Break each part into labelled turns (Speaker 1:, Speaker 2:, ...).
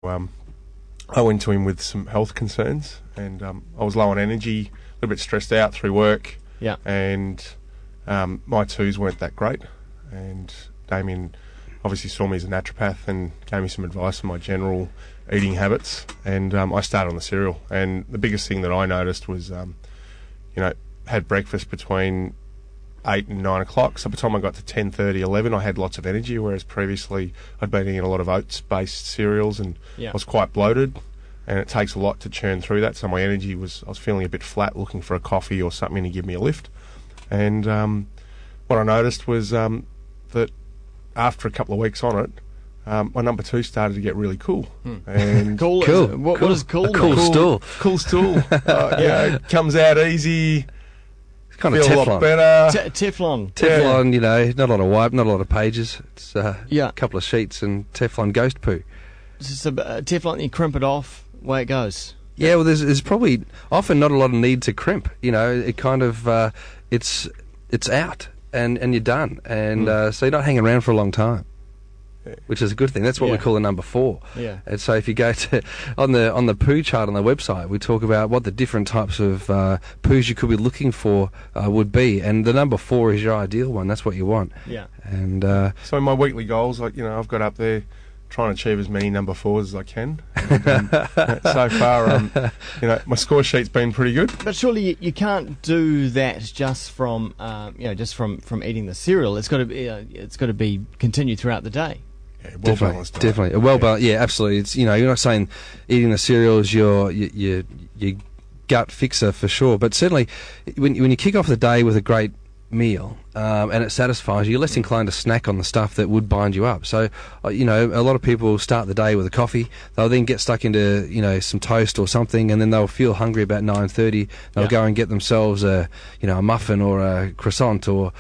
Speaker 1: I went to him with some health concerns, and I was low on energy, a little bit stressed out through work, and my twos weren't that great. And Damien obviously saw me as a naturopath and gave me some advice on my general eating habits, and I started on the cereal. And the biggest thing that I noticed was, had breakfast between 8 and 9 o'clock. So by the time I got to 10:30, 11, I had lots of energy, whereas previously I'd been eating a lot of oats-based cereals and I was quite bloated, and it takes a lot to churn through that. So my energy I was feeling a bit flat, looking for a coffee or something to give me a lift. And what I noticed was that after a couple of weeks on it, my number 2 started to get really cool. And
Speaker 2: cool. What is cool?
Speaker 3: A cool stool.
Speaker 1: Cool stool. Comes out easy.
Speaker 3: It's kind
Speaker 1: feel
Speaker 3: of Teflon.
Speaker 1: a lot better.
Speaker 3: Teflon, not a lot of wipe, not a lot of pages. It's a couple of sheets and Teflon ghost poo.
Speaker 2: It's Teflon, you crimp it off, away it goes.
Speaker 3: Yeah, well, there's probably often not a lot of need to crimp. It kind of it's out and you're done, and so you're not hanging around for a long time, which is a good thing. That's what we call a number 4.
Speaker 2: Yeah.
Speaker 3: And so if you go to on the poo chart on the website, we talk about what the different types of poos you could be looking for would be, and the number 4 is your ideal one. That's what you want.
Speaker 2: Yeah.
Speaker 3: And
Speaker 1: so my weekly goals, I've got up there trying to achieve as many number 4s as I can. And, so far, my score sheet's been pretty good.
Speaker 2: But surely you can't do that just from eating the cereal. It's got to be continued throughout the day.
Speaker 1: Yeah, well-balanced diet.
Speaker 3: Definitely. A well-balanced, yeah, absolutely. It's, you're not saying eating the cereal is your gut fixer for sure, but certainly when you kick off the day with a great meal and it satisfies you, you're less inclined to snack on the stuff that would bind you up. So, a lot of people start the day with a coffee. They'll then get stuck into, some toast or something, and then they'll feel hungry about 9:30. They'll go and get themselves a muffin or a croissant or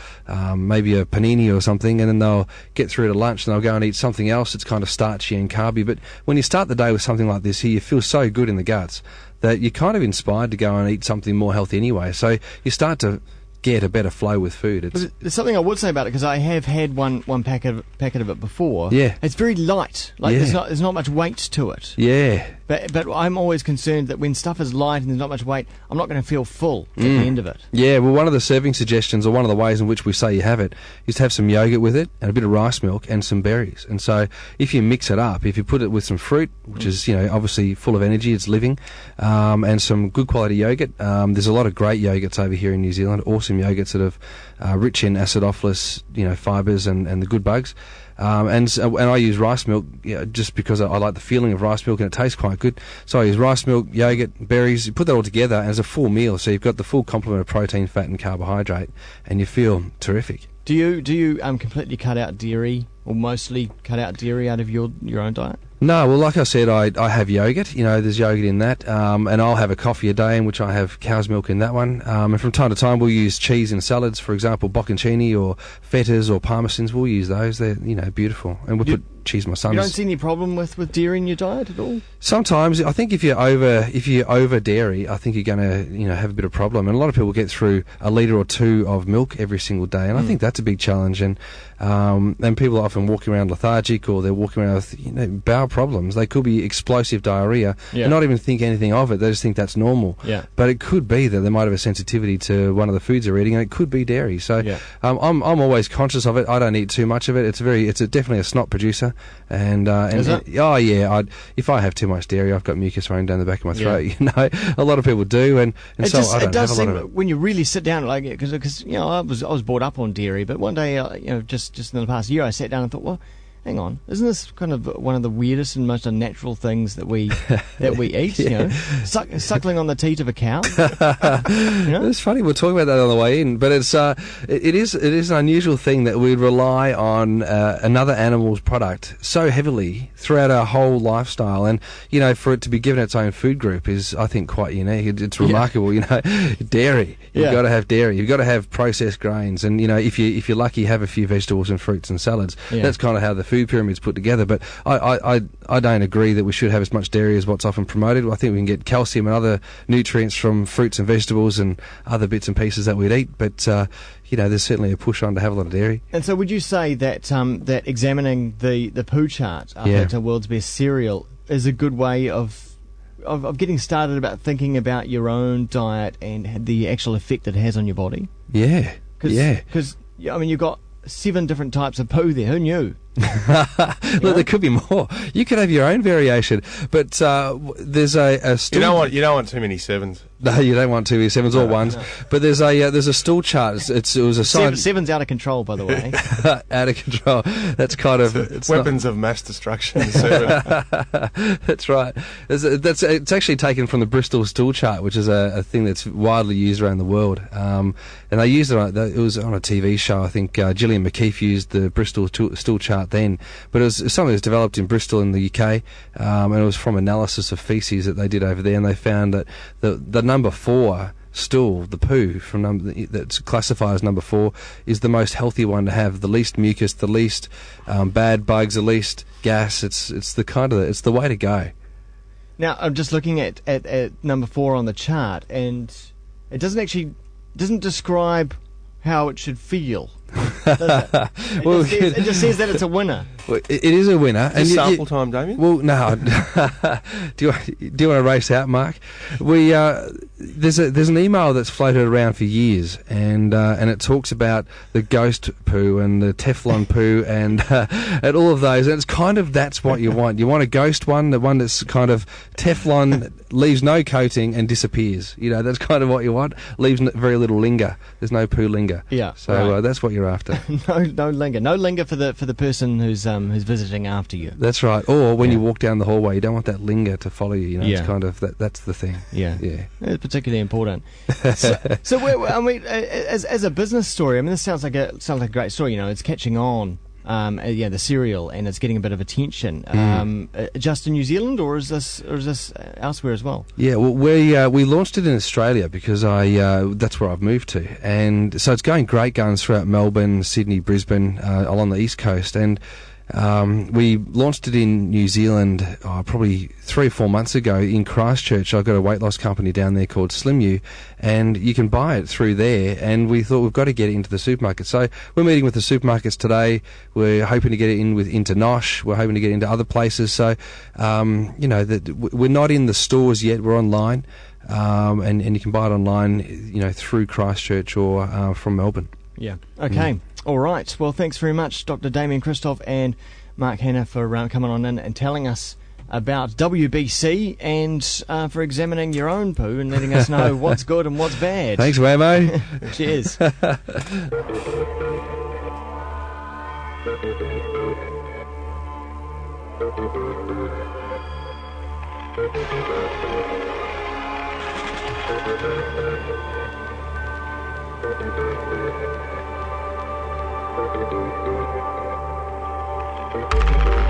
Speaker 3: maybe a panini or something, and then they'll get through to lunch and they'll go and eat something else that's kind of starchy and carby. But when you start the day with something like this here, you feel so good in the guts that you're kind of inspired to go and eat something more healthy anyway. So you start to get a better flow with food.
Speaker 2: There's something I would say about it, because I have had one packet of it before.
Speaker 3: Yeah,
Speaker 2: it's very light. There's not much weight to it.
Speaker 3: Yeah,
Speaker 2: but I'm always concerned that when stuff is light and there's not much weight, I'm not going to feel full at the end of it.
Speaker 3: Yeah, well, one of the serving suggestions, or one of the ways in which we say you have it, is to have some yogurt with it and a bit of rice milk and some berries. And so if you mix it up, if you put it with some fruit, which is obviously full of energy, it's living, and some good quality yogurt. There's a lot of great yogurts over here in New Zealand. Awesome yogurts that are rich in acidophilus, fibres and the good bugs. And I use rice milk just because I like the feeling of rice milk and it tastes quite good. So I use rice milk, yogurt, berries. You put that all together and it's a full meal. So you've got the full complement of protein, fat, and carbohydrate, and you feel terrific.
Speaker 2: Do you completely cut out dairy, or mostly cut out dairy out of your own diet?
Speaker 3: No, well, like I said, I have yogurt. There's yogurt in that, and I'll have a coffee a day in which I have cow's milk in that one. And from time to time, we'll use cheese in salads, for example, bocconcini or fetas or parmesans. We'll use those. They're pbeautiful, and we'll put cheese. My son's.
Speaker 2: You don't see any problem with dairy in your diet at all?
Speaker 3: Sometimes I think if you're over dairy, I think you're going to have a bit of problem. And a lot of people get through a litre or 2 of milk every single day, and I think that's a big challenge. And people are often walking around lethargic, or they're walking around with bowel problems. They could be explosive diarrhea and not even think anything of it. They just think that's normal.
Speaker 2: Yeah.
Speaker 3: But it could be that they might have a sensitivity to one of the foods they're eating, and it could be dairy. So I'm always conscious of it. I don't eat too much of it. It's definitely a snot producer. And
Speaker 2: is it?
Speaker 3: Oh yeah, if I have too much dairy, I've got mucus running down the back of my throat. A lot of people do, and so I don't have a lot of it.
Speaker 2: When you really sit down, because I was brought up on dairy, but one day just in the past year, I sat down and thought, well, hang on, isn't this kind of one of the weirdest and most unnatural things that we eat? Suckling on the teat of a cow.
Speaker 3: It's funny, we're talking about that on the way in, but it is an unusual thing that we rely on another animal's product so heavily throughout our whole lifestyle, and for it to be given its own food group is, I think, quite unique. It's remarkable. Dairy. You've got to have dairy. You've got to have processed grains, and if you're lucky, have a few vegetables and fruits and salads. That's kind of how the food pyramid's put together. But I don't agree that we should have as much dairy as what's often promoted. I think we can get calcium and other nutrients from fruits and vegetables and other bits and pieces that we'd eat. But there's certainly a push on to have a lot of dairy.
Speaker 2: And so, would you say that that examining the poo chart at World's Best Cereal is a good way of getting started about thinking about your own diet and the actual effect it has on your body.
Speaker 3: Yeah.
Speaker 2: Because, I mean, you've got 7 different types of poo there. Who knew?
Speaker 3: Look, there could be more. You could have your own variation, but there's a stool.
Speaker 1: You don't want too many 7s.
Speaker 3: No, you don't want too many 7s or 1s. No. But there's a stool chart. It was a sign.
Speaker 2: 7's out of control, by the way.
Speaker 3: Out of control. That's kind of
Speaker 1: it's weapons of mass destruction.
Speaker 3: That's right. It's actually taken from the Bristol stool chart, which is a thing that's widely used around the world. And they used it. It was on a TV show. I think Gillian McKeith used the Bristol stool chart then, but it was something that was developed in Bristol in the UK, and it was from analysis of feces that they did over there, and they found that the number 4 stool, the poo that's classified as number 4, is the most healthy one to have. The least mucus, the least bad bugs, the least gas. It's the way to go.
Speaker 2: Now I'm just looking at number 4 on the chart, and it doesn't describe how it should feel. Does it? It just says that it's a winner.
Speaker 3: Well, it is a winner.
Speaker 1: Is this sample time, Damien?
Speaker 3: Well, no. Do you want to race out, Mark? There's an email that's floated around for years, and it talks about the ghost poo and the Teflon poo and all of those. And it's kind of that's what you want. You want a ghost one, the one that's kind of Teflon, leaves no coating and disappears. That's kind of what you want. Leaves very little linger. There's no poo linger.
Speaker 2: Yeah.
Speaker 3: So that's what you're after.
Speaker 2: No linger. No linger for the person who's visiting after you.
Speaker 3: That's right. Or when you walk down the hallway, you don't want that linger to follow you. It's kind of that's the thing.
Speaker 2: Yeah. It's particularly important. So I mean, as a business story, I mean, this sounds like a great story. It's catching on. The cereal, and it's getting a bit of attention. Just in New Zealand, or is this elsewhere as well?
Speaker 3: Yeah, well, we launched it in Australia because that's where I've moved to, and so it's going great guns throughout Melbourne, Sydney, Brisbane, along the east coast, and we launched it in New Zealand probably 3 or 4 months ago in Christchurch. I've got a weight loss company down there called Slim You, and you can buy it through there, and we thought we've got to get it into the supermarket. So we're meeting with the supermarkets today. We're hoping to get it into Nosh. We're hoping to get it into other places. So, we're not in the stores yet. We're online, and you can buy it online, through Christchurch or from Melbourne.
Speaker 2: Yeah. Okay. All right. Well, thanks very much, Dr. Damien Christoph and Mark Hanna, for coming on in and telling us about WBC and for examining your own poo and letting us know what's good and what's bad.
Speaker 3: Thanks, Wammo.
Speaker 2: Cheers. Thank you.